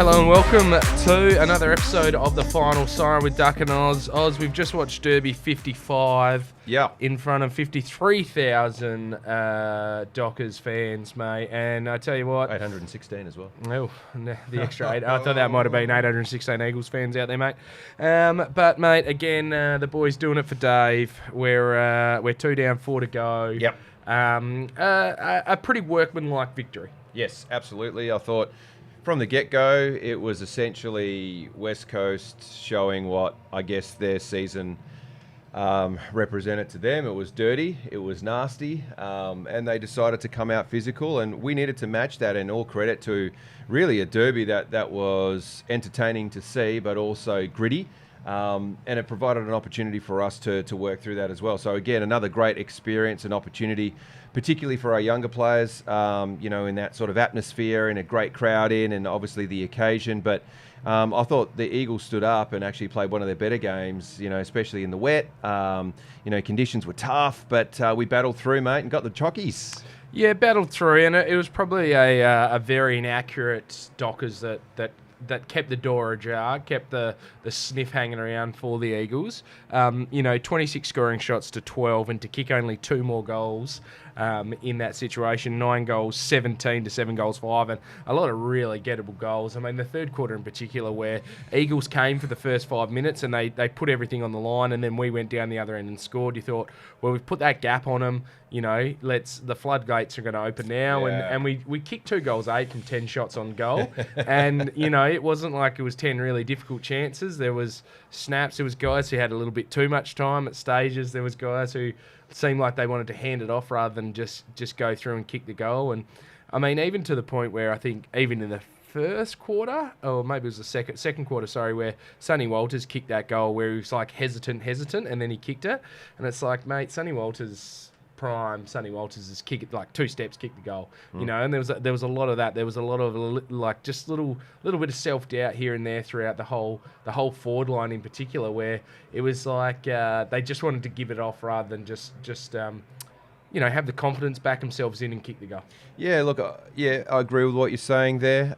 Hello and welcome to another episode of the Final Siren with Duck and Oz. Oz, we've just watched Derby 55 in front of 53,000 Dockers fans, mate. And I tell you what... 816 as well. Oh, the extra 8. I thought that might have been 816 Eagles fans out there, mate. But, mate, again, the boys doing it for Dave. We're 2 down, 4 to go. Yep. A pretty workmanlike victory. Yes, absolutely. I thought... From the get-go, it was essentially West Coast showing what, I guess, their season represented to them. It was dirty, it was nasty, and they decided to come out physical, and we needed to match that, and all credit to really a derby that was entertaining to see, but also gritty, and it provided an opportunity for us to work through that as well. So again, another great experience and opportunity, particularly for our younger players, in that sort of atmosphere and a great crowd in, and obviously the occasion. But I thought the Eagles stood up and actually played one of their better games, especially in the wet. Conditions were tough, but we battled through, mate, and got the chockies. Yeah, battled through, and it was probably a very inaccurate Dockers that kept the door ajar, kept the sniff hanging around for the Eagles. 26 scoring shots to 12, and to kick only 2 more goals in that situation. 9 goals, 17 to 7 goals, 5, and a lot of really gettable goals. I mean, the third quarter in particular, where Eagles came for the first 5 minutes and they put everything on the line, and then we went down the other end and scored. You thought, well, we've put that gap on them. The floodgates are going to open now, and we kicked 2 goals, 8 from 10 shots on goal, and it wasn't like it was 10 really difficult chances. There was snaps. There was guys who had a little bit too much time at stages. There was guys who seemed like they wanted to hand it off rather than just go through and kick the goal. And I mean, even to the point where I think even in the first quarter, or maybe it was the second quarter, where Sonny Walters kicked that goal where he was like hesitant, and then he kicked it, and it's like, mate, Sonny Walters is kick it like 2 steps, kick the goal, and there was a lot of that. There was a lot of like just little bit of self-doubt here and there throughout the whole forward line in particular, where it was like they just wanted to give it off rather than just have the confidence, back themselves in and kick the goal. Yeah, look, I agree with what you're saying there,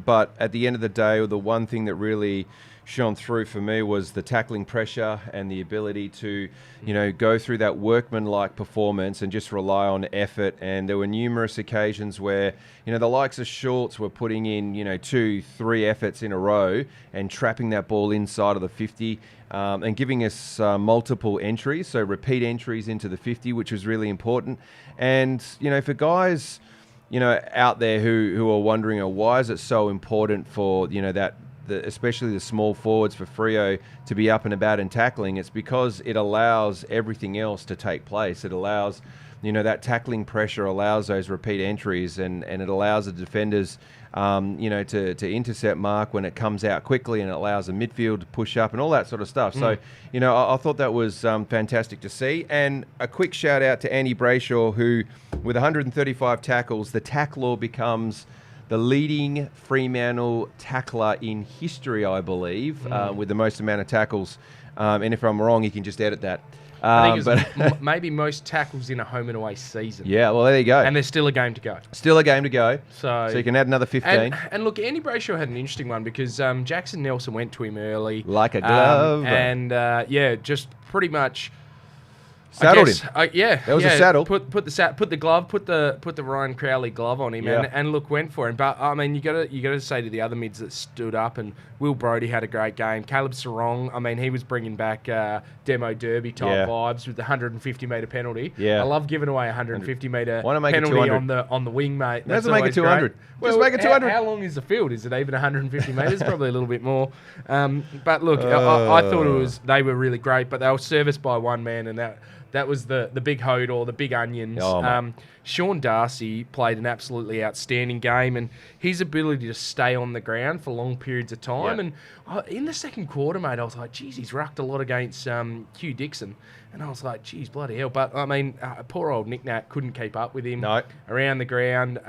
but at the end of the day, the one thing that really shone through for me was the tackling pressure and the ability to, go through that workman-like performance and just rely on effort. And there were numerous occasions where, the likes of Schultz were putting in, 2-3 efforts in a row and trapping that ball inside of the 50 and giving us multiple entries, so repeat entries into the 50, which was really important. And, for guys, out there who are wondering, why is it so important for, especially the small forwards for Freo to be up and about and tackling, it's because it allows everything else to take place. It allows, that tackling pressure allows those repeat entries, and it allows the defenders, to intercept mark when it comes out quickly, and it allows the midfield to push up and all that sort of stuff. So, I thought that was fantastic to see. And a quick shout out to Andy Brayshaw, who, with 135 tackles, the tackler becomes the leading Fremantle tackler in history, I believe, with the most amount of tackles. And if I'm wrong, you can just edit that. I think it's maybe most tackles in a home and away season. Yeah, well, there you go. And there's still a game to go. So you can add another 15. And look, Andy Brayshaw had an interesting one because Jackson Nelson went to him early. Like a glove. Just pretty much... Saddled him. That was a saddle. Put the Ryan Crowley glove on him, and look, went for him. But I mean, you got to say to the other mids that stood up, and Will Brodie had a great game. Caleb Sarong, I mean, he was bringing back demo derby type vibes with the 150 metre penalty. Yeah, I love giving away 150 metre penalty on the wing, mate. Let's make it 200. Well, just make it 200. How long is the field? Is it even 150 metres? Probably a little bit more. But look, I thought they were really great, but they were serviced by one man, and that was the big hodor, the big onions. Sean Darcy played an absolutely outstanding game, and his ability to stay on the ground for long periods of time. And in the second quarter, mate, I was like, geez, he's rucked a lot against Hugh Dixon. And I was like, geez, bloody hell. But, I mean, poor old Nick Nat couldn't keep up with him. No. Around the ground,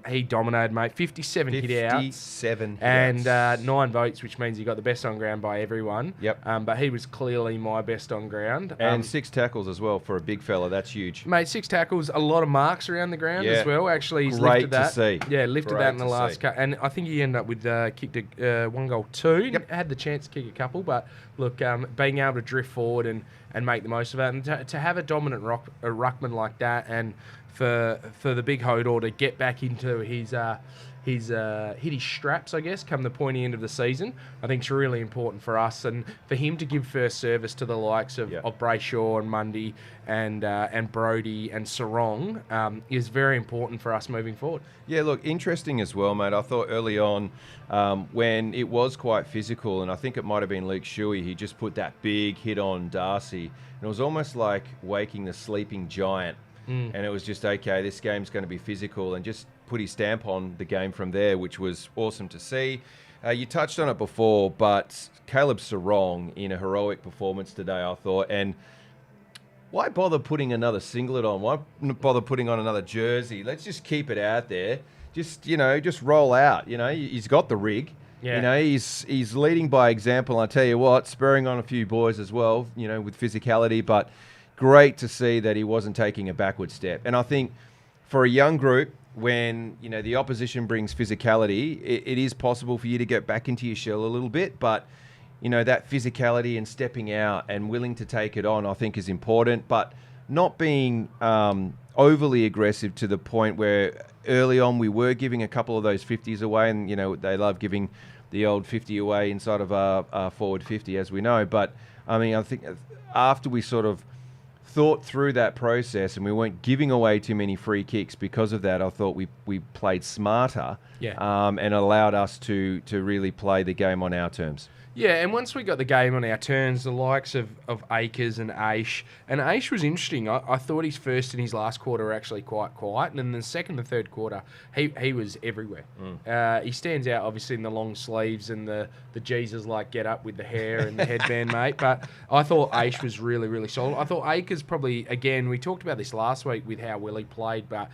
he dominated, mate. 57 hit-outs. 57 and hit-outs. 9 votes, which means he got the best on ground by everyone. Yep. But he was clearly my best on ground. And 6 tackles as well for a big fella. That's huge. Mate, 6 tackles, a lot of marks around the ground Yeah. as well. Actually, he's Great lifted that. to see. Yeah, lifted Great that in the to last see. cut. And I think he ended up with kicked a 1 goal 2. Yep. Had the chance to kick a couple, but look, being able to drift forward and make the most of it, and to have a dominant ruckman like that, and for the big Hodor to get back into his hit his straps, I guess, come the pointy end of the season, I think it's really important for us, and for him to give first service to the likes of Brayshaw and Mundy and Brody and Sarong is very important for us moving forward. Yeah, look, interesting as well, mate. I thought early on when it was quite physical, and I think it might have been Luke Shuey, he just put that big hit on Darcy, and it was almost like waking the sleeping giant. And it was just, okay, this game's going to be physical, and just put his stamp on the game from there, which was awesome to see. You touched on it before, but Caleb Sarong in a heroic performance today, I thought. And why bother putting another singlet on? Why bother putting on another jersey? Let's just keep it out there. Just roll out. He's got the rig. Yeah. He's leading by example. I tell you what, spurring on a few boys as well, with physicality, but great to see that he wasn't taking a backward step. And I think for a young group, when the opposition brings physicality, it is possible for you to get back into your shell a little bit, but that physicality and stepping out and willing to take it on, I think, is important, but not being overly aggressive to the point where early on we were giving a couple of those 50s away, and they love giving the old 50 away inside of our forward 50, as we know. But I mean, I think after we sort of thought through that process and we weren't giving away too many free kicks because of that, I thought we played smarter, and allowed us to really play the game on our terms. Yeah, and once we got the game on our turns, the likes of Akers and Aish, and Aish was interesting. I thought his first and his last quarter were actually quite quiet, and in the second and third quarter, he was everywhere. He stands out, obviously, in the long sleeves and the Jesus-like get-up with the hair and the headband, mate, but I thought Aish was really, really solid. I thought Akers probably, again, we talked about this last week with how well he played, but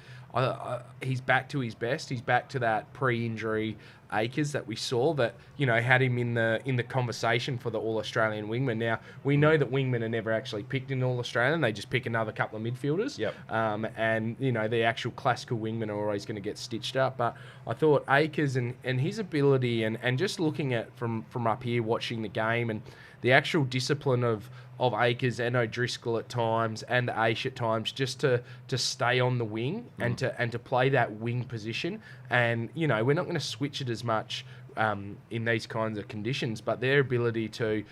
he's back to his best. He's back to that pre-injury Akers that we saw that had him in the conversation for the All-Australian wingman. Now we know that wingmen are never actually picked in All-Australian; they just pick another couple of midfielders. Yep. And the actual classical wingmen are always going to get stitched up. But I thought Akers and his ability and just looking at from up here, watching the game and the actual discipline of Akers and O'Driscoll at times and Aish at times, just to stay on the wing and to play that wing position. And we're not going to switch it as much in these kinds of conditions, but their ability to,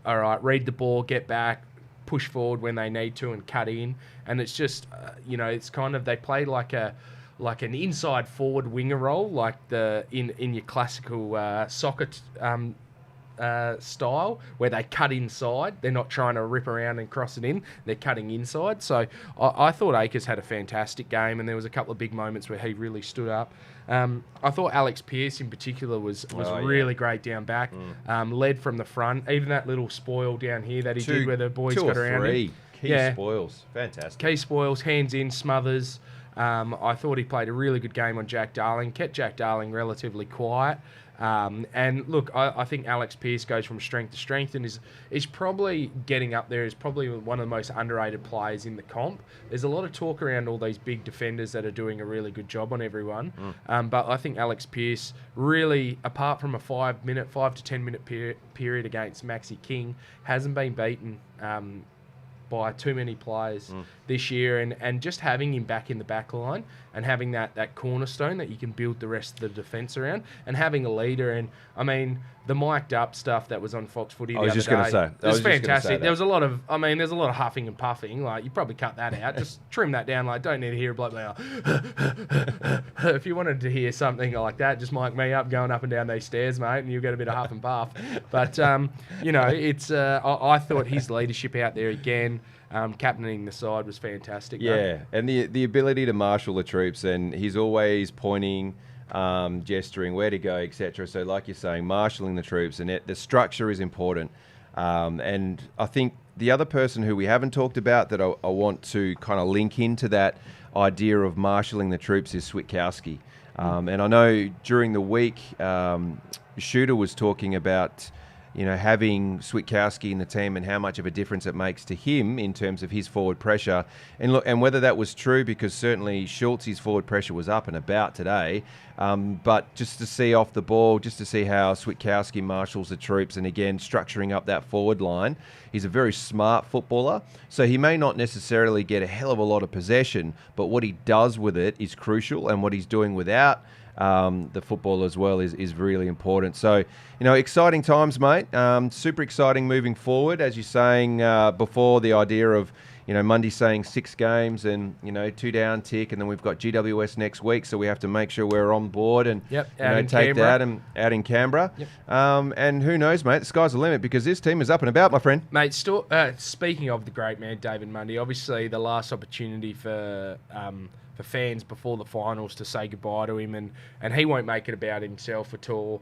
all right, read the ball, get back, push forward when they need to, and cut in. And it's just it's kind of, they play like an inside forward winger role, like in your classical soccer style, where they cut inside. They're not trying to rip around and cross it in. They're cutting inside. So I thought Akers had a fantastic game, and there was a couple of big moments where he really stood up. I thought Alex Pearce in particular was really great down back. Led from the front. Even that little spoil down here that he did where the boys got around him. Key spoils. Fantastic. Key spoils, hands in, smothers. I thought he played a really good game on Jack Darling. Kept Jack Darling relatively quiet. And look, I think Alex Pearce goes from strength to strength and is probably getting up there as probably one of the most underrated players in the comp. There's a lot of talk around all these big defenders that are doing a really good job on everyone. But I think Alex Pearce really, apart from a 5 to 10 minute period against Maxi King, hasn't been beaten by too many players this year, and just having him back in the back line and having that cornerstone that you can build the rest of the defence around, and having a leader. And I mean, the mic'd up stuff that was on Fox Footy the other day, it was fantastic. There was a lot of, there's a lot of huffing and puffing. Like, you probably cut that out. Just trim that down. Like, don't need to hear a bloke like, if you wanted to hear something like that, just mic me up going up and down these stairs, mate, and you'll get a bit of huff and puff. But it's I thought his leadership out there again, captaining the side, was fantastic. Yeah, and the ability to marshal the troops, and he's always pointing, gesturing where to go, etc. So like you're saying, marshalling the troops, and the structure is important. And I think the other person who we haven't talked about that I want to kind of link into that idea of marshalling the troops is Switkowski. And I know during the week, Shooter was talking about, having Switkowski in the team and how much of a difference it makes to him in terms of his forward pressure. And look, and whether that was true, because certainly Schultz's forward pressure was up and about today. But just to see off the ball, just to see how Switkowski marshals the troops and again, structuring up that forward line. He's a very smart footballer. So he may not necessarily get a hell of a lot of possession, but what he does with it is crucial, and what he's doing without the football as well is really important. So, exciting times, mate. Super exciting moving forward. As you're saying before, the idea of, Monday saying 6 games and, 2 down tick, and then we've got GWS next week, so we have to make sure we're on board and take that out in Canberra. Yep. And who knows, mate, the sky's the limit, because this team is up and about, my friend. Mate, speaking of the great man, David Mundy, obviously the last opportunity for fans before the finals to say goodbye to him, and he won't make it about himself at all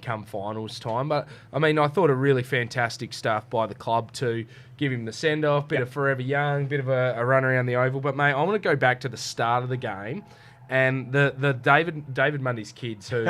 come finals time. But, I thought a really fantastic stuff by the club to give him the send-off, bit of Forever Young, bit of a run around the oval. But, mate, I want to go back to the start of the game and the David Mundy's kids who...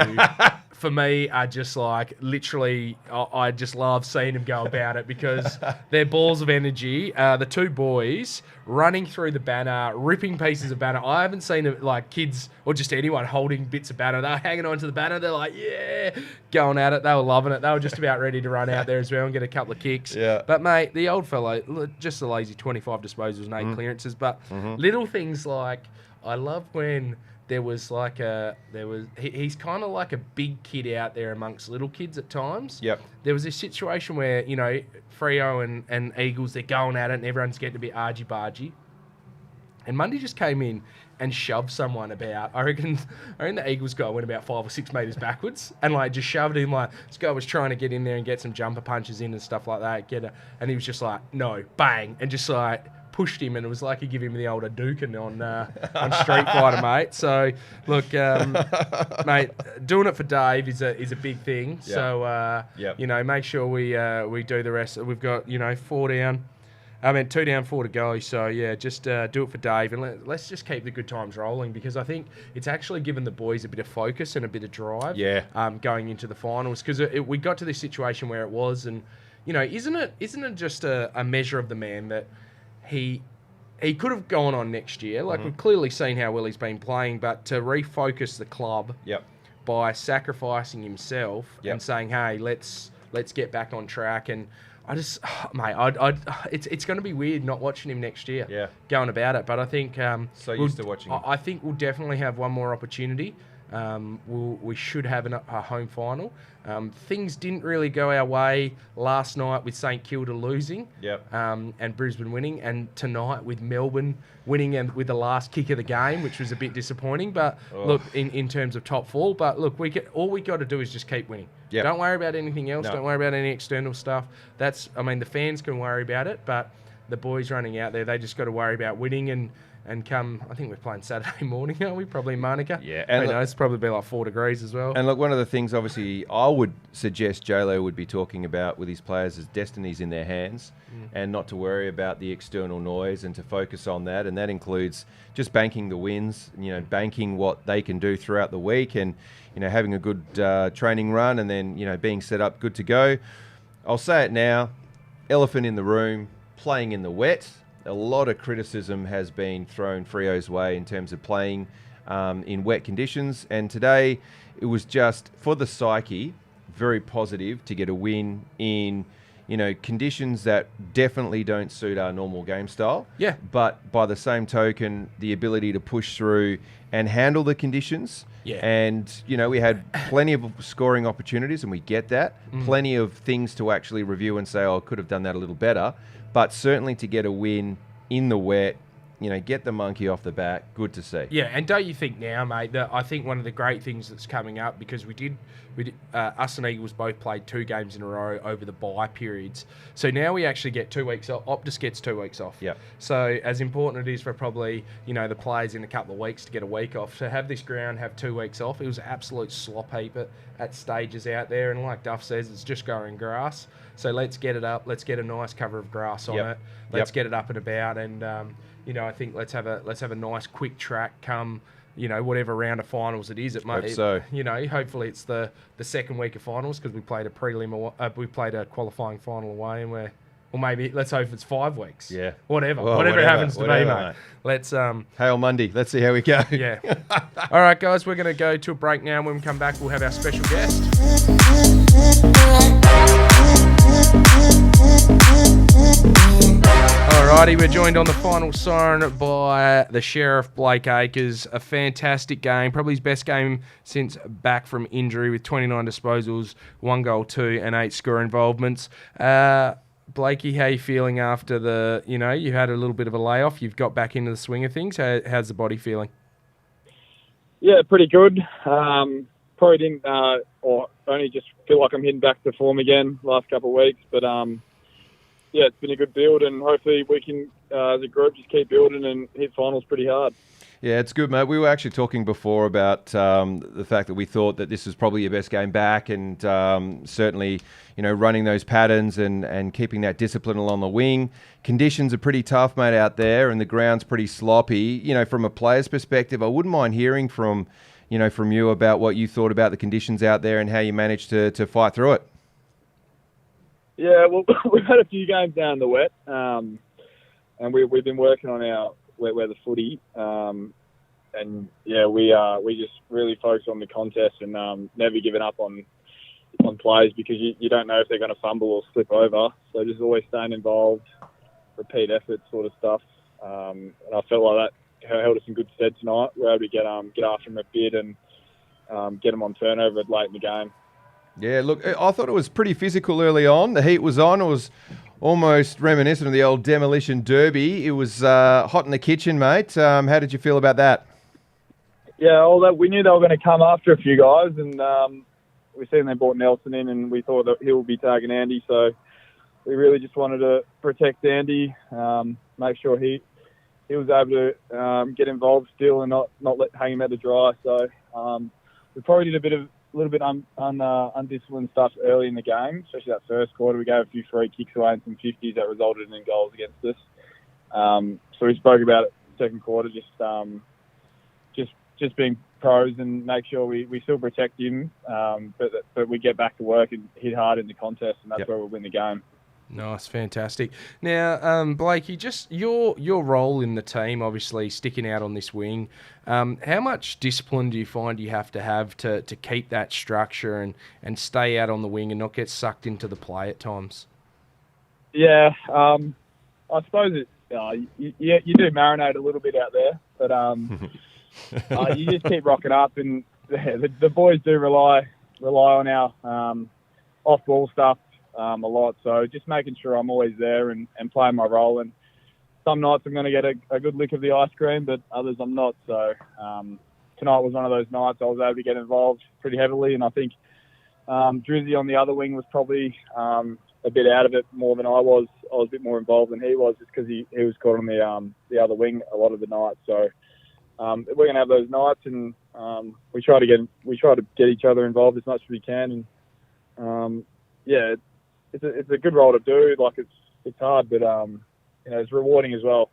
for me, are just like, literally, I just love seeing them go about it, because they're balls of energy. The 2 boys running through the banner, ripping pieces of banner. I haven't seen kids or just anyone holding bits of banner. They're hanging on to the banner. They're like, yeah, going at it. They were loving it. They were just about ready to run out there as well and get a couple of kicks. Yeah. But, mate, the old fellow, just a lazy 25 disposals and 8 clearances. But little things like, I love when... he's kind of like a big kid out there amongst little kids at times. Yep. There was this situation where, Freo and Eagles, they're going at it and everyone's getting a bit argy-bargy. And Mundy just came in and shoved someone about, I reckon the Eagles guy went about 5 or 6 metres backwards and just shoved him. This guy was trying to get in there and get some jumper punches in and stuff like that. And he was just like, no, bang, and just pushed him, and it was like he give him the old Hadouken on Street Fighter, mate. So look, mate, doing it for Dave is a big thing. Yep. So make sure we do the rest. We've got 4 down. 2 down, 4 to go. So yeah, just do it for Dave, and let's just keep the good times rolling, because I think it's actually given the boys a bit of focus and a bit of drive. Yeah. Going into the finals, because we got to this situation where it was, and isn't it just a measure of the man that he could have gone on next year. We've clearly seen how well he's been playing, but to refocus the club by sacrificing himself and saying, hey, let's get back on track. And I just, mate, it's going to be weird not watching him next year going about it. But I think... used to watching him. I think we'll definitely have one more opportunity. We should have a home final. Things didn't really go our way last night with St Kilda losing and Brisbane winning, and tonight with Melbourne winning and with the last kick of the game, which was a bit disappointing. But look, in terms of top 4, but look, all we got to do is just keep winning. Yep. Don't worry about anything else. No. Don't worry about any external stuff. The fans can worry about it, but the boys running out there, they just got to worry about winning and come, I think we're playing Saturday morning, aren't we? Probably in Monica. Yeah. And it's probably be like 4 degrees as well. And look, one of the things, obviously, I would suggest J-Lo would be talking about with his players is destinies in their hands and not to worry about the external noise and to focus on that. And that includes just banking the wins, banking what they can do throughout the week and, having a good training run and then, being set up good to go. I'll say it now, elephant in the room, playing in the wet. A lot of criticism has been thrown Freo's way in terms of playing in wet conditions. And today it was just, for the psyche, very positive to get a win in, conditions that definitely don't suit our normal game style. Yeah. But by the same token, the ability to push through and handle the conditions. Yeah. And, we had plenty of scoring opportunities, and we get that. Plenty of things to actually review and say, I could have done that a little better. But certainly to get a win in the wet, get the monkey off the back. Good to see. Yeah, and don't you think now, mate, that I think one of the great things that's coming up, because us and Eagles both played 2 games in a row over the bye periods. So now we actually get 2 weeks off. Optus gets 2 weeks off. Yep. So as important it is for probably, the players in a couple of weeks to get a week off, to have this ground have 2 weeks off, it was an absolute slop heap at stages out there. And like Duff says, it's just growing grass. So let's get it up. Let's get a nice cover of grass on it. Let's get it up and about. And, I think let's have a nice quick track come, whatever round of finals it is. Hopefully it's the second week of finals, because we played we played a qualifying final away, and or maybe let's hope it's 5 weeks. Yeah. Whatever it happens to be, mate. Let's Hail Monday. Let's see how we go. Yeah. All right, guys, we're going to go to a break now. When we come back, we'll have our special guest. Alrighty, we're joined on the final siren by the Sheriff, Blake Acres. A fantastic game, probably his best game since back from injury, with 29 disposals, 1 goal, 2 and 8 score involvements. Blakey, how are you feeling after you had a little bit of a layoff? You've got back into the swing of things. How's the body feeling? Yeah, pretty good. Probably didn't, or only just feel like I'm hitting back to form again last couple of weeks. But yeah, it's been a good build, and hopefully we can, as a group, just keep building and hit finals pretty hard. Yeah, it's good, mate. We were actually talking before about the fact that we thought that this was probably your best game back, and certainly, running those patterns and keeping that discipline along the wing. Conditions are pretty tough, mate, out there, and the ground's pretty sloppy. From a player's perspective, I wouldn't mind hearing from you about what you thought about the conditions out there and how you managed to fight through it. Yeah, well, we've had a few games down in the wet, and we've been working on our wet weather footy, and yeah, we just really focus on the contest and never giving up on plays, because you don't know if they're going to fumble or slip over. So just always staying involved, repeat effort sort of stuff. And I felt like that held us in good stead tonight. We were able to get after them a bit and get them on turnover late in the game. Yeah, look, I thought it was pretty physical early on. The heat was on. It was almost reminiscent of the old demolition derby. It was hot in the kitchen, mate. How did you feel about that? Yeah, we knew they were going to come after a few guys, and we seen they brought Nelson in, and we thought that he would be tagging Andy. So we really just wanted to protect Andy, make sure he was able to get involved still and not hang him out to dry. So we probably did a little bit undisciplined stuff early in the game, especially that first quarter. We gave a few free kicks away and some 50s that resulted in goals against us. So we spoke about it second quarter, just being pros and make sure we still protect him, but we get back to work and hit hard in the contest, and that's where we'll win the game. Nice, fantastic. Now, Blakey, just your role in the team, obviously sticking out on this wing. How much discipline do you find you have to keep that structure and stay out on the wing and not get sucked into the play at times? Yeah, I suppose you do marinate a little bit out there, but you just keep rocking up, and the boys do rely on our off-ball stuff a lot. So just making sure I'm always there and playing my role. And some nights I'm going to get a good lick of the ice cream, but others I'm not. So tonight was one of those nights I was able to get involved pretty heavily, and I think Drizzy on the other wing was probably a bit out of it more than I was. I was a bit more involved than he was, just because he was caught on the other wing a lot of the night. So we're going to have those nights, and we try to get each other involved as much as we can. And yeah, it's a good role to do. Like it's hard, but it's rewarding as well.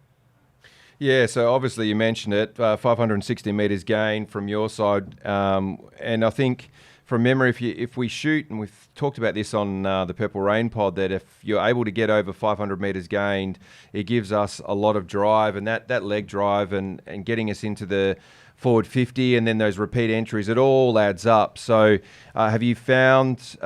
Yeah, so obviously you mentioned it, 560 metres gain from your side, and I think from memory, if we shoot, and we've talked about this on the Purple Rain pod, that if you're able to get over 500 metres gained, it gives us a lot of drive, and that leg drive and getting us into the forward 50 and then those repeat entries, it all adds up. So have you found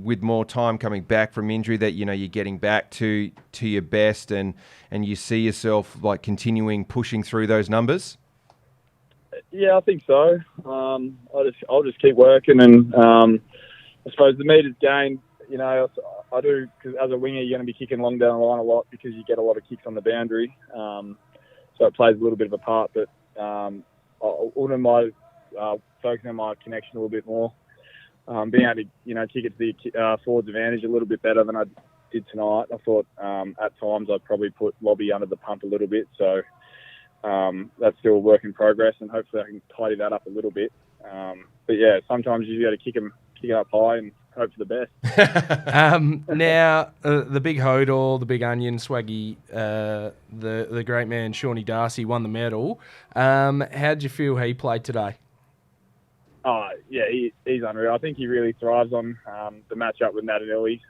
with more time coming back from injury that you're getting back to your best and you see yourself like continuing pushing through those numbers? Yeah, I think so. I'll just keep working, and I suppose the meters gained, I do, because as a winger you're going to be kicking long down the line a lot because you get a lot of kicks on the boundary. so it plays a little bit of a part. But I wouldn't mind focusing on my connection a little bit more, being able to kick it to the forward's advantage a little bit better than I did tonight. I thought at times I'd probably put Lobby under the pump a little bit, so that's still a work in progress, and hopefully I can tidy that up a little bit. But yeah, sometimes you got to kick it up high and hope for the best. Now, the big Hodor, the big onion, Swaggy, the great man Shawnee Darcy won the medal. How did you feel he played today? Oh yeah, he's unreal. I think he really thrives on the matchup with Madanelli.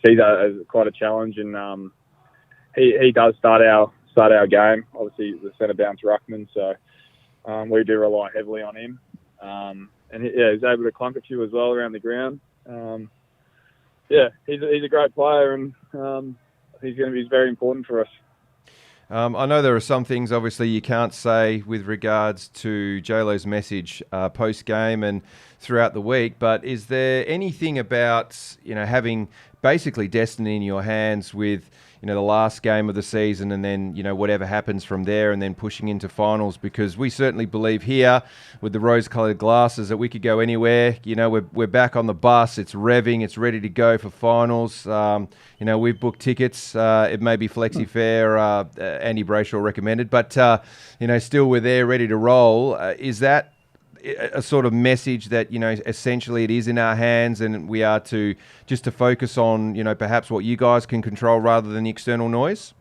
Sees that as quite a challenge, and he does start our game. Obviously, the centre bounce ruckman, so we do rely heavily on him. And he's able to clunk a few as well around the ground. He's a great player, and he's going to be very important for us. I know there are some things, obviously, you can't say with regards to J-Lo's message post-game and throughout the week, but is there anything about, having basically destiny in your hands with, the last game of the season and then, whatever happens from there and then pushing into finals? Because we certainly believe here with the rose-coloured glasses that we could go anywhere. We're back on the bus. It's revving. It's ready to go for finals. We've booked tickets. It may be flexi fare, Andy Brayshaw recommended, but, still we're there ready to roll. Is that a sort of message that, essentially it is in our hands and we are to focus on, perhaps what you guys can control rather than the external noise?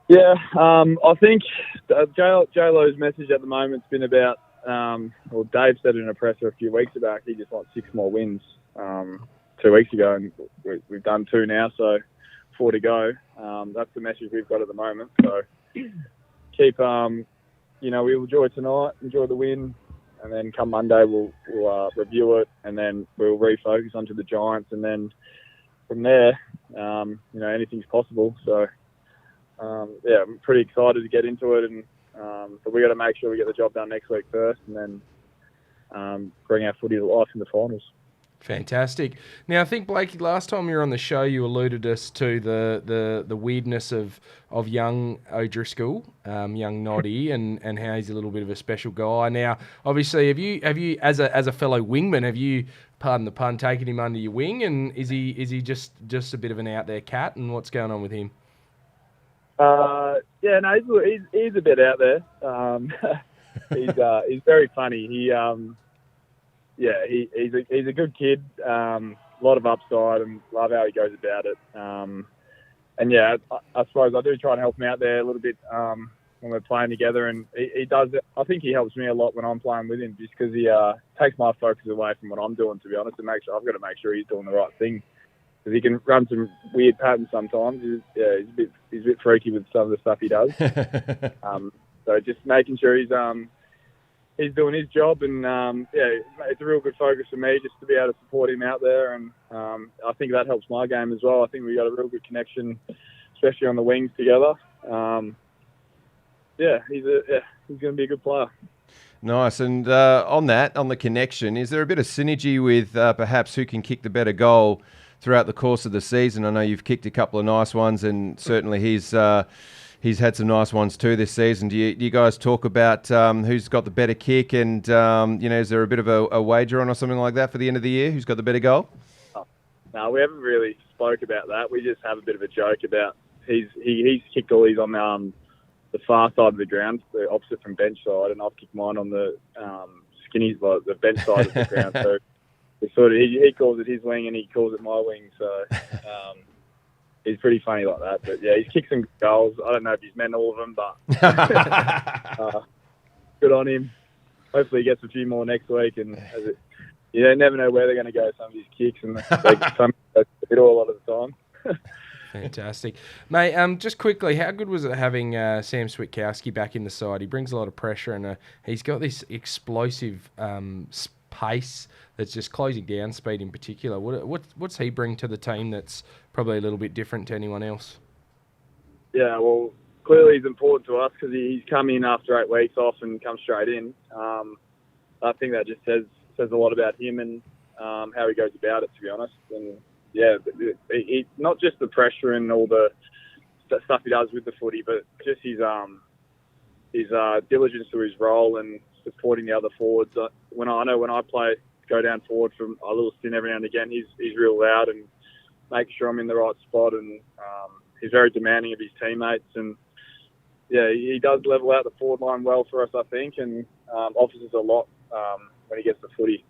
Yeah, I think J-Lo's message at the moment's been about, Dave said in a presser a few weeks back, he just wants 6 more wins 2 weeks ago, and we've done 2 now, so 4 to go. That's the message we've got at the moment. So keep... we'll enjoy tonight, enjoy the win, and then come Monday we'll review it, and then we'll refocus onto the Giants, and then from there, anything's possible. So, I'm pretty excited to get into it, and but we got to make sure we get the job done next week first, and then bring our footy to life in the finals. Fantastic. Now, I think, Blakey, last time you were on the show, you alluded us to the weirdness of young O'Driscoll, young Noddy, and how he's a little bit of a special guy. Now, obviously, have you as a fellow wingman, have you, pardon the pun, taken him under your wing, and is he just a bit of an out there cat, and what's going on with him? He's a bit out there. He's very funny. He's a good kid. A lot of upside, and love how he goes about it. I suppose I do try and help him out there a little bit when we're playing together, and he does. I think he helps me a lot when I'm playing with him, just because he takes my focus away from what I'm doing. To be honest, and I've got to make sure he's doing the right thing, because he can run some weird patterns sometimes. He's a bit freaky with some of the stuff he does. So just making sure he's doing his job, and it's a real good focus for me just to be able to support him out there, and I think that helps my game as well. I think we got a real good connection, especially on the wings together. He's going to be a good player. Nice. And on the connection, is there a bit of synergy with perhaps who can kick the better goal throughout the course of the season? I know you've kicked a couple of nice ones, and certainly he's had some nice ones too this season. Do you guys talk about who's got the better kick, and is there a bit of a wager on or something like that for the end of the year? Who's got the better goal? No, we haven't really spoke about that. We just have a bit of a joke about he's kicked all these on the far side of the ground, the opposite from bench side, and I've kicked mine on the skinny, like the bench side of the ground. So he calls it his wing and he calls it my wing. So. He's pretty funny like that, but yeah, he's kicked some goals. I don't know if he's meant all of them, but good on him. Hopefully, he gets a few more next week, and you never know where they're going to go. Some of his kicks, and some hit all a lot of the time. Fantastic, mate. Just quickly, how good was it having Sam Switkowski back in the side? He brings a lot of pressure, and he's got this explosive pace that's just closing down speed in particular. What's he bring to the team that's probably a little bit different to anyone else? Yeah, well, clearly he's important to us because he's come in after 8 weeks off and come straight in. I think that just says a lot about him and how he goes about it, to be honest. And yeah, he, not just the pressure and all the that stuff he does with the footy, but just his diligence to his role and supporting the other forwards. When I go down forward for a little stint every now and again, he's real loud and making sure I'm in the right spot, and he's very demanding of his teammates, and yeah, he does level out the forward line well for us, I think, and offers us a lot when he gets the footy.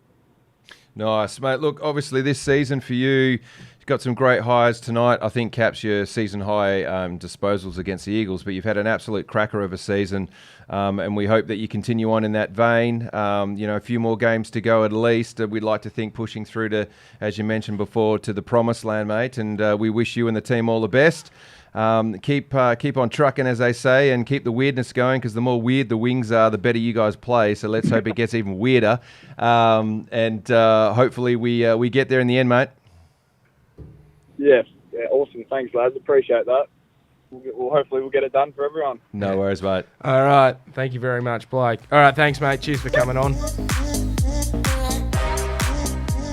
Nice, mate. Look, obviously this season for you, you've got some great highs tonight. I think caps your season high disposals against the Eagles, but you've had an absolute cracker of a season, and we hope that you continue on in that vein. A few more games to go at least. We'd like to think pushing through to, as you mentioned before, to the promised land, mate, and we wish you and the team all the best. Keep on trucking, as they say, and keep the weirdness going, because the more weird the wings are, the better you guys play. So let's hope it gets even weirder, and hopefully we get there in the end, mate. Yeah, awesome. Thanks, lads. Appreciate that. Hopefully we'll get it done for everyone. No worries, mate. All right. Thank you very much, Blake. All right. Thanks, mate. Cheers for coming on.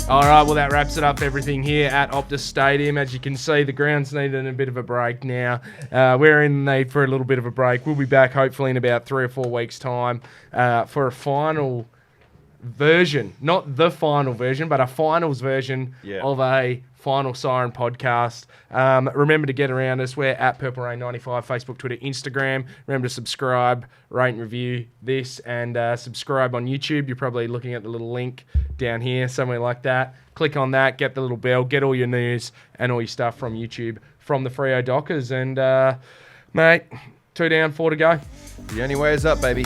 All right, well, that wraps it up, everything here at Optus Stadium. As you can see, the ground's needing a bit of a break now. We're in the need for a little bit of a break. We'll be back hopefully in about 3 or 4 weeks' time for a final version. Not the final version, but a finals version of a Final Siren podcast. Remember to get around us. We're at Purple Rain 95, Facebook, Twitter, Instagram. Remember to subscribe, rate and review this, and subscribe on YouTube. You're probably looking at the little link down here, somewhere like that. Click on that, get the little bell, get all your news and all your stuff from YouTube from the Freo Dockers. And, mate, 2 down, 4 to go. The only way is up, baby.